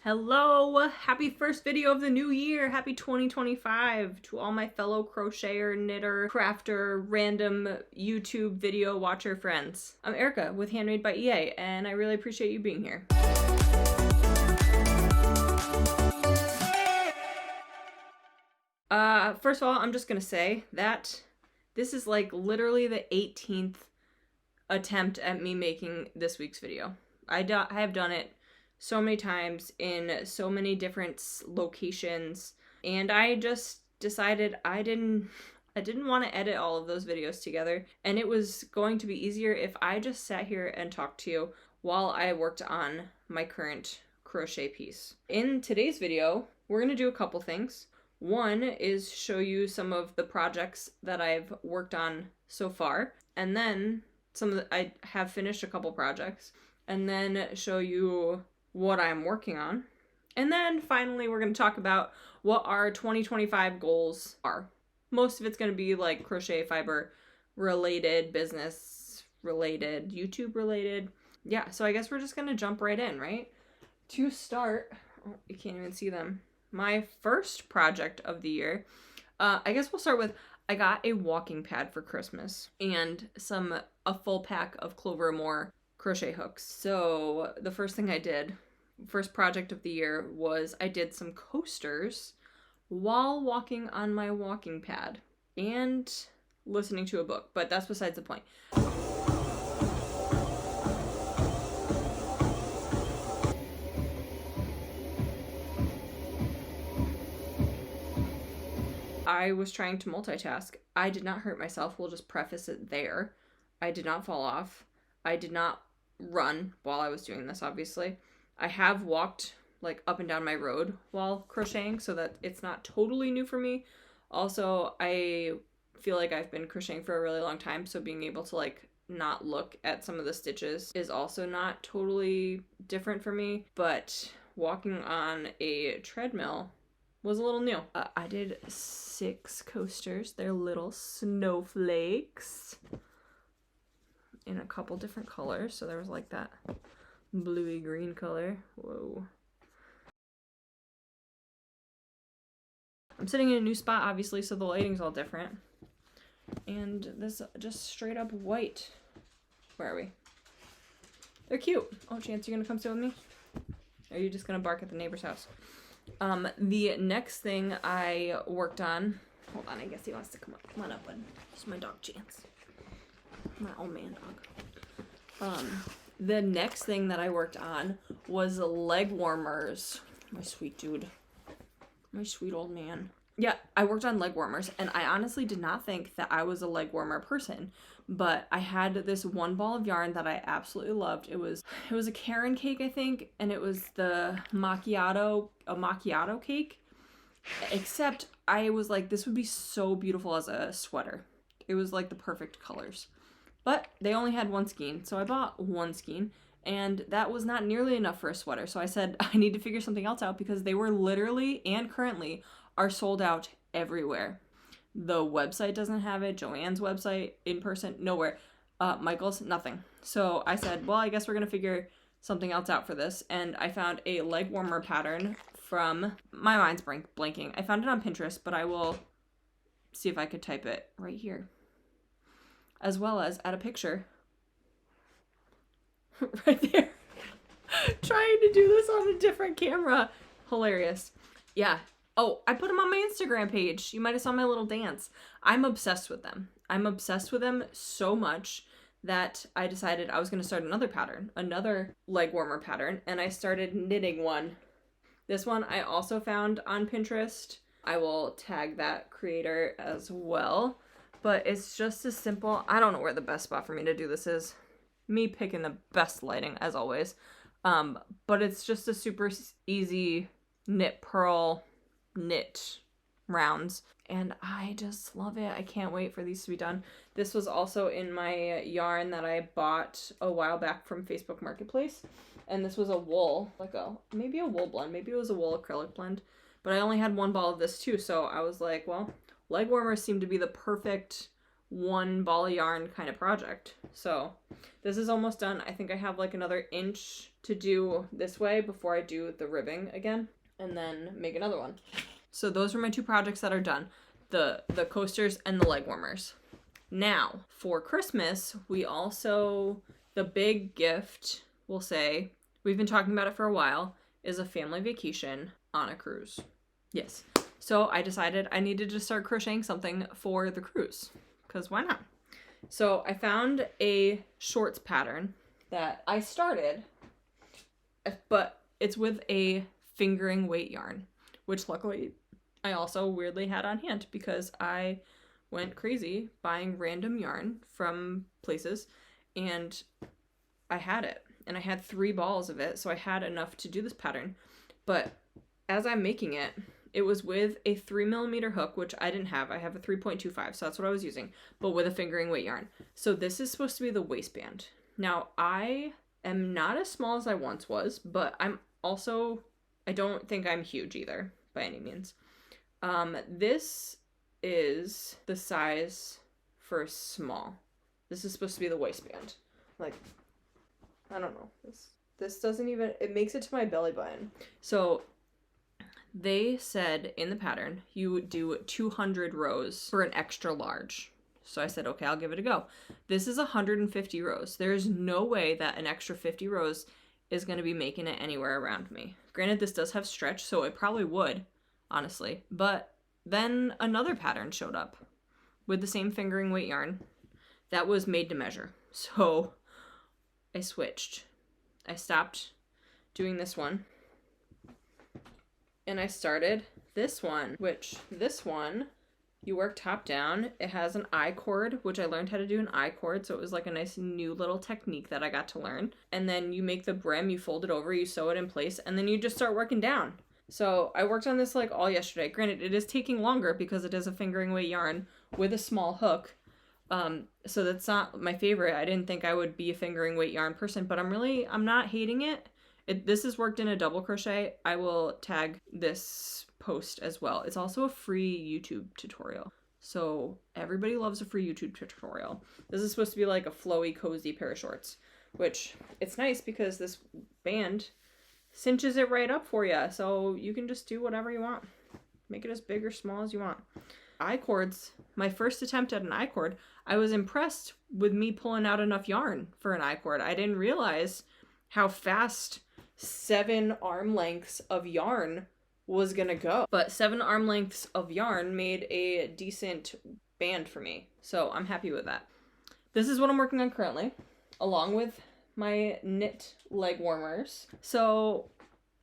Hello! Happy first video of the new year! Happy 2025 to all my fellow crocheter, knitter, crafter, random YouTube video watcher friends. I'm Erica with Handmade by EA, and I really appreciate you being here. First of all, I'm just gonna say that this is like literally the 18th attempt at me making this week's video. I have done it so many times in so many different locations, and I just decided I didn't want to edit all of those videos together, and it was going to be easier if I just sat here and talked to you while I worked on my current crochet piece. In today's video, we're going to do a couple things. One is show you some of the projects that I've worked on so far, and then I have finished a couple projects, and then show you what I'm working on. And then finally, we're going to talk about what our 2025 goals are. Most of it's going to be like crochet fiber related, business related, YouTube related. Yeah, so I guess we're just going to jump right in, right? To start, oh, you can't even see them. My first project of the year, I guess we'll start with, I got a walking pad for Christmas and a full pack of Clover Moore crochet hooks. So the first thing I did, first project of the year, was I did some coasters while walking on my walking pad and listening to a book, but that's besides the point. I was trying to multitask. I did not hurt myself. We'll just preface it there. I did not fall off. I did not run while I was doing this, obviously. I have walked like up and down my road while crocheting, so that it's not totally new for me. Also, I feel like I've been crocheting for a really long time, so being able to like not look at some of the stitches is also not totally different for me. But walking on a treadmill was a little new. I did 6 coasters. They're little snowflakes in a couple different colors. So there was like that bluey green color. Whoa. I'm sitting in a new spot, obviously, so the lighting's all different. And this just straight up white. Where are we? They're cute. Oh, Chance, you gonna come sit with me? Or are you just gonna bark at the neighbor's house? The next thing I worked on, hold on, I guess he wants to come on up, bud. It's my dog, Chance. My old man dog. The next thing that I worked on was leg warmers. My sweet dude. My sweet old man. Yeah, I worked on leg warmers, and I honestly did not think that I was a leg warmer person, but I had this one ball of yarn that I absolutely loved. It was a Karen cake, I think, and it was a macchiato cake, except I was like, this would be so beautiful as a sweater. It was like the perfect colors. But they only had one skein, so I bought one skein, and that was not nearly enough for a sweater. So I said, I need to figure something else out, because they were literally, and currently, are sold out everywhere. The website doesn't have it. Joann's website, in person, nowhere. Michael's, nothing. So I said, well, I guess we're going to figure something else out for this. And I found a leg warmer pattern from, my mind's blanking. I found it on Pinterest, but I will see if I could type it right here. As well as add a picture right there. Trying to do this on a different camera. Hilarious. Yeah. Oh, I put them on my Instagram page. You might have saw my little dance. I'm obsessed with them. I'm obsessed with them so much that I decided I was going to start another pattern, another leg warmer pattern, and I started knitting one. This one I also found on Pinterest. I will tag that creator as well. But it's just as simple. I don't know where the best spot for me to do this is. Me picking the best lighting, as always. But it's just a super easy knit purl knit rounds. And I just love it. I can't wait for these to be done. This was also in my yarn that I bought a while back from Facebook Marketplace. And this was a wool, maybe a wool blend. Maybe it was a wool acrylic blend. But I only had one ball of this too. So I was like, well, leg warmers seem to be the perfect one ball of yarn kind of project. So this is almost done. I think I have like another inch to do this way before I do the ribbing again, and then make another one. So those are my two projects that are done, the coasters and the leg warmers. Now for Christmas, we also, the big gift, we'll say, we've been talking about it for a while, is a family vacation on a cruise. Yes. So I decided I needed to start crocheting something for the cruise, because why not? So I found a shorts pattern that I started, but it's with a fingering weight yarn, which luckily I also weirdly had on hand because I went crazy buying random yarn from places, and I had it. And I had 3 balls of it, so I had enough to do this pattern. But as I'm making it, it was with a 3mm hook, which I didn't have. I have a 3.25, so that's what I was using, but with a fingering weight yarn. So this is supposed to be the waistband. Now, I am not as small as I once was, but I'm also, I don't think I'm huge either, by any means. This is the size for small. This is supposed to be the waistband. Like, I don't know. This doesn't even, it makes it to my belly button. So they said in the pattern, you would do 200 rows for an extra large. So I said, okay, I'll give it a go. This is 150 rows. There's no way that an extra 50 rows is going to be making it anywhere around me. Granted, this does have stretch, so it probably would, honestly. But then another pattern showed up with the same fingering weight yarn that was made to measure. So I switched. I stopped doing this one, and I started this one, which this one, you work top down. It has an I-cord, which I learned how to do an I-cord, so it was like a nice new little technique that I got to learn. And then you make the brim, you fold it over, you sew it in place, and then you just start working down. So I worked on this like all yesterday. Granted, it is taking longer because it is a fingering weight yarn with a small hook. So that's not my favorite. I didn't think I would be a fingering weight yarn person, but I'm not hating it. This is worked in a double crochet. I will tag this post as well. It's also a free YouTube tutorial. So everybody loves a free YouTube tutorial. This is supposed to be like a flowy, cozy pair of shorts, which it's nice because this band cinches it right up for you. So you can just do whatever you want. Make it as big or small as you want. I-cords, my first attempt at an I-cord, I was impressed with me pulling out enough yarn for an I-cord. I didn't realize how fast 7 arm lengths of yarn was gonna go. But 7 arm lengths of yarn made a decent band for me. So I'm happy with that. This is what I'm working on currently, along with my knit leg warmers. So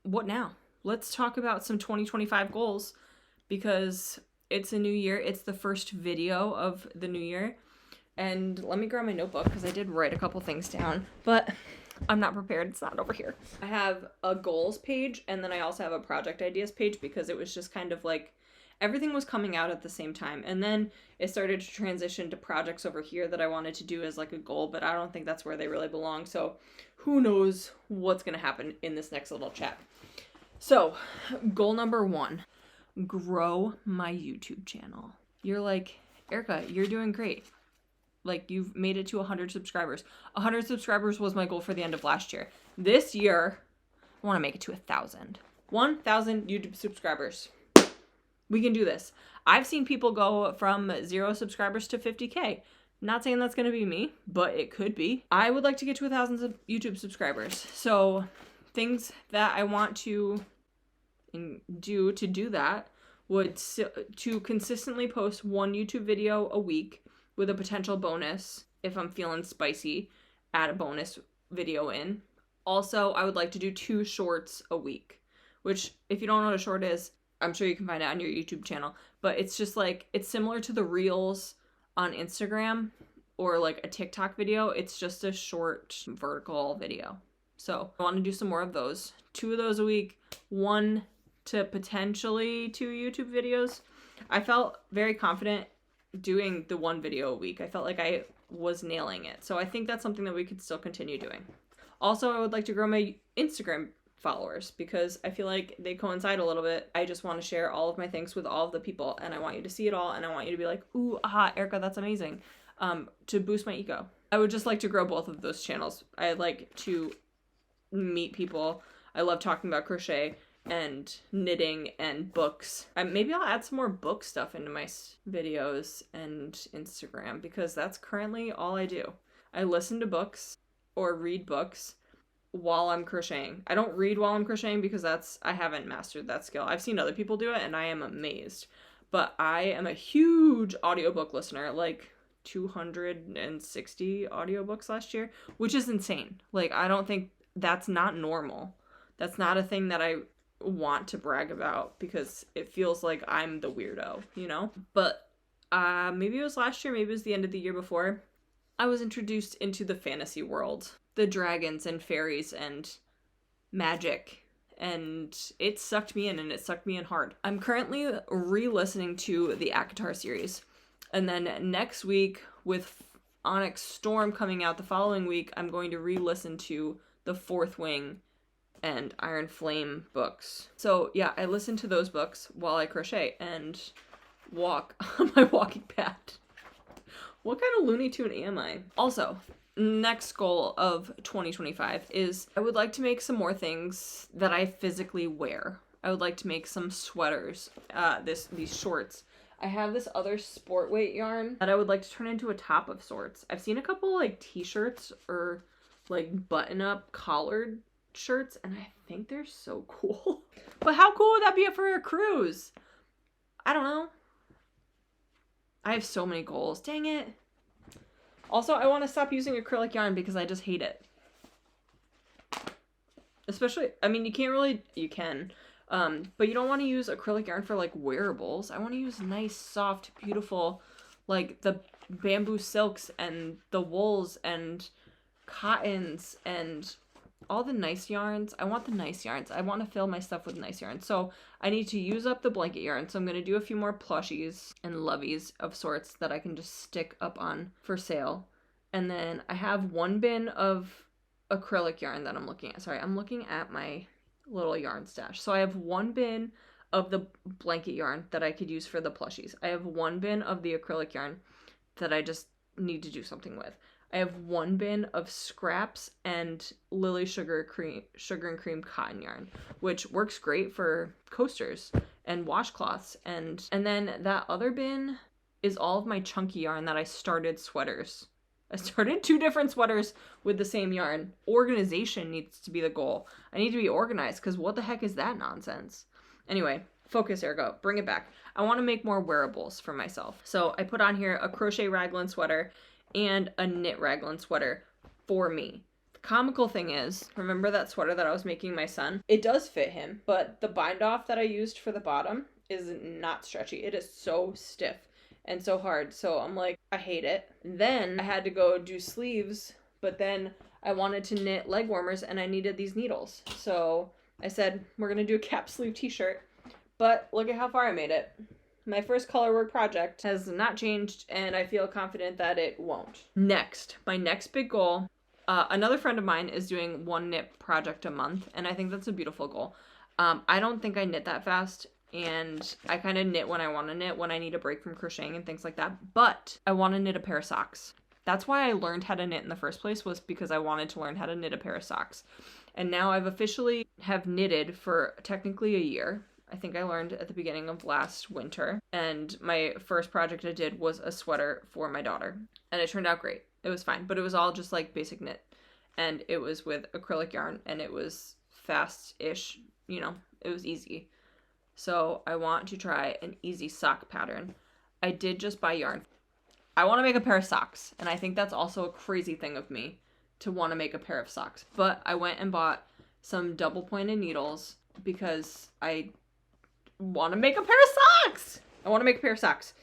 what now? Let's talk about some 2025 goals, because it's a new year. It's the first video of the new year. And let me grab my notebook because I did write a couple things down, but I'm not prepared. It's not over here. I have a goals page, and then I also have a project ideas page, because it was just kind of like everything was coming out at the same time. And then it started to transition to projects over here that I wanted to do as like a goal, but I don't think that's where they really belong. So who knows what's going to happen in this next little chat. So goal number 1, grow my YouTube channel. You're like, Erica, you're doing great. Like, you've made it to 100 subscribers. 100 subscribers was my goal for the end of last year. This year, I want to make it to 1,000. 1,000 YouTube subscribers. We can do this. I've seen people go from 0 subscribers to 50K. Not saying that's going to be me, but it could be. I would like to get to 1,000 YouTube subscribers. So things that I want to do that would to consistently post 1 YouTube video a week, with a potential bonus, if I'm feeling spicy, add a bonus video in. Also, I would like to do 2 shorts a week, which, if you don't know what a short is, I'm sure you can find it on your YouTube channel. But it's just like, it's similar to the Reels on Instagram or like a TikTok video. It's just a short vertical video. So I want to do some more of those. 2 of those a week, 1 to potentially 2 YouTube videos. I felt very confident doing the 1 video a week. I felt like I was nailing it. So I think that's something that we could still continue doing. Also, I would like to grow my Instagram followers, because I feel like they coincide a little bit. I just want to share all of my things with all of the people, and I want you to see it all, and I want you to be like, ooh, aha, Erica, that's amazing. to boost my ego. I would just like to grow both of those channels. I like to meet people. I love talking about crochet and knitting and books. Maybe I'll add some more book stuff into my videos and Instagram, because that's currently all I do. I listen to books or read books while I'm crocheting. I don't read while I'm crocheting because I haven't mastered that skill. I've seen other people do it and I am amazed. But I am a huge audiobook listener, like 260 audiobooks last year, which is insane. Like, I don't think that's not normal. That's not a thing that I want to brag about because it feels like I'm the weirdo, you know? But maybe it was last year, maybe it was the end of the year before, I was introduced into the fantasy world. The dragons and fairies and magic. And it sucked me in, and it sucked me in hard. I'm currently re-listening to the ACOTAR series. And then next week, with Onyx Storm coming out the following week, I'm going to re-listen to the Fourth Wing and Iron Flame books. So yeah, I listen to those books while I crochet and walk on my walking pad. What kind of Looney Tune am I? Also, next goal of 2025 is I would like to make some more things that I physically wear. I would like to make some sweaters, these shorts. I have this other sport weight yarn that I would like to turn into a top of sorts. I've seen a couple like t-shirts or like button-up collared shirts, and I think they're so cool. But how cool would that be for a cruise? I don't know. I have so many goals. Dang it. Also, I want to stop using acrylic yarn because I just hate it. Especially, I mean, you can, but you don't want to use acrylic yarn for like wearables. I want to use nice, soft, beautiful, like the bamboo silks and the wools and cottons and all the nice yarns. I want the nice yarns. I want to fill my stuff with nice yarns. So I need to use up the blanket yarn. So I'm going to do a few more plushies and loveys of sorts that I can just stick up on for sale. And then I have one bin of acrylic yarn that I'm looking at. Sorry, I'm looking at my little yarn stash. So I have one bin of the blanket yarn that I could use for the plushies. I have one bin of the acrylic yarn that I just need to do something with. I have one bin of scraps and Lily sugar and cream cotton yarn, which works great for coasters and washcloths. And then that other bin is all of my chunky yarn that I started sweaters. I started 2 different sweaters with the same yarn. Organization needs to be the goal. I need to be organized because what the heck is that nonsense? Anyway, focus, Ergo. Bring it back. I want to make more wearables for myself. So I put on here a crochet raglan sweater and a knit raglan sweater for me. The comical thing is, remember that sweater that I was making my son? It does fit him, but the bind off that I used for the bottom is not stretchy. It is so stiff and so hard. So I'm like, I hate it. Then I had to go do sleeves, but then I wanted to knit leg warmers and I needed these needles. So I said, we're going to do a cap sleeve t-shirt, but look at how far I made it. My first color work project has not changed, and I feel confident that it won't. Next, my next big goal, another friend of mine is doing 1 knit project a month, and I think that's a beautiful goal. I don't think I knit that fast, and I kind of knit when I want to knit, when I need a break from crocheting and things like that, but I want to knit a pair of socks. That's why I learned how to knit in the first place, was because I wanted to learn how to knit a pair of socks. And now I've officially have knitted for technically a year. I think I learned at the beginning of last winter, and my first project I did was a sweater for my daughter, and it turned out great. It was fine, but it was all just like basic knit, and it was with acrylic yarn, and it was fast-ish, you know, it was easy. So I want to try an easy sock pattern. I did just buy yarn. I want to make a pair of socks, and I think that's also a crazy thing of me to want to make a pair of socks, but I went and bought some double-pointed needles because I want to make a pair of socks. I want to make a pair of socks.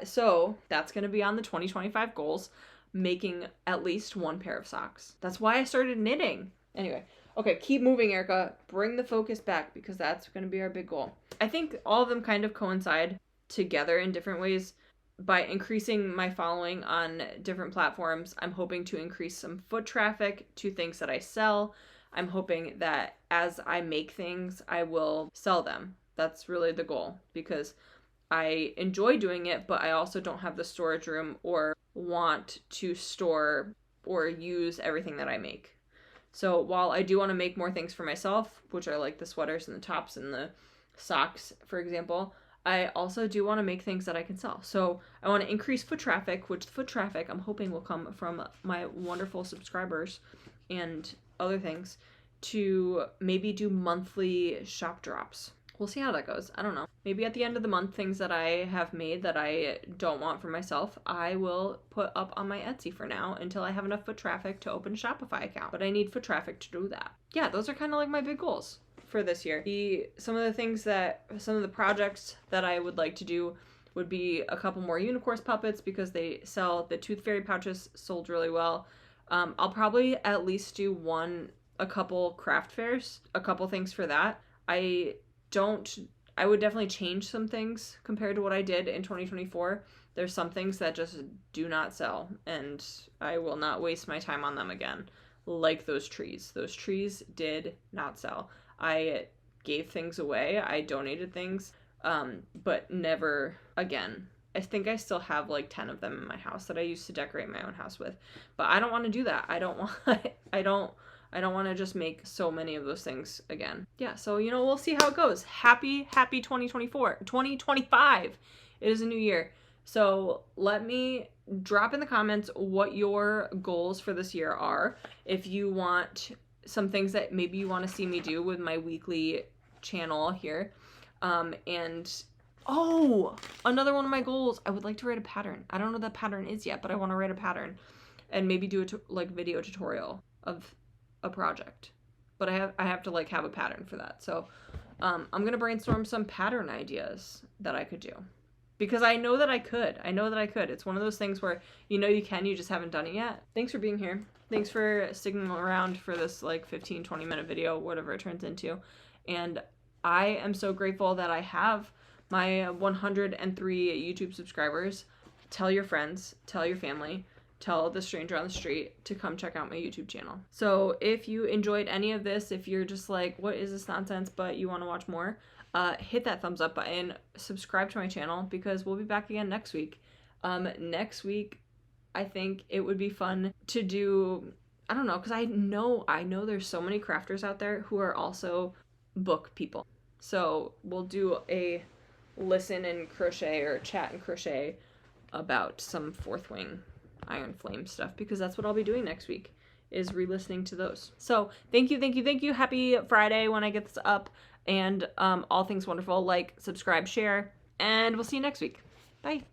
So that's going to be on the 2025 goals, making at least 1 pair of socks. That's why I started knitting. Anyway, okay, keep moving, Erica. Bring the focus back because that's going to be our big goal. I think all of them kind of coincide together in different ways. By increasing my following on different platforms, I'm hoping to increase some foot traffic to things that I sell. I'm hoping that as I make things, I will sell them. That's really the goal because I enjoy doing it, but I also don't have the storage room or want to store or use everything that I make. So while I do want to make more things for myself, which are like the sweaters and the tops and the socks, for example, I also do want to make things that I can sell. So I want to increase foot traffic, which foot traffic I'm hoping will come from my wonderful subscribers and other things, to maybe do monthly shop drops. We'll see how that goes. I don't know. Maybe at the end of the month, things that I have made that I don't want for myself, I will put up on my Etsy for now until I have enough foot traffic to open a Shopify account. But I need foot traffic to do that. Yeah, those are kind of like my big goals for this year. Some of the projects that I would like to do would be a couple more unicorn puppets, because they sell, the Tooth Fairy pouches sold really well. I'll probably at least do a couple craft fairs, a couple things for that. I would definitely change some things compared to what I did in 2024. There's some things that just do not sell, and I will not waste my time on them again. Like those trees. Those trees did not sell. I gave things away. I donated things, but never again. I think I still have like 10 of them in my house that I used to decorate my own house with. But I don't want to do that. I don't want to just make so many of those things again. Yeah, so, we'll see how it goes. Happy 2024. 2025. It is a new year. So let me drop in the comments what your goals for this year are. If you want some things that maybe you want to see me do with my weekly channel here. Another one of my goals, I would like to write a pattern. I don't know what that pattern is yet, but I want to write a pattern and maybe do a video tutorial of a project. But I have to have a pattern for that. So I'm going to brainstorm some pattern ideas that I could do. Because I know that I could. It's one of those things where you can, you just haven't done it yet. Thanks for being here. Thanks for sticking around for this 15, 20 minute video, whatever it turns into. And I am so grateful that I have my 103 YouTube subscribers. Tell your friends, tell your family, tell the stranger on the street to come check out my YouTube channel. So if you enjoyed any of this, if you're just like, what is this nonsense, but you want to watch more, hit that thumbs up button, subscribe to my channel, because we'll be back again next week. Next week, I think it would be fun to do, I don't know, because I know there's so many crafters out there who are also book people. So we'll do a listen and crochet or chat and crochet about some Fourth Wing Iron Flame stuff, because that's what I'll be doing next week, is re-listening to those. So thank you. Happy Friday when I get this up. And all things wonderful. Like, subscribe, share, and we'll see you next week. Bye.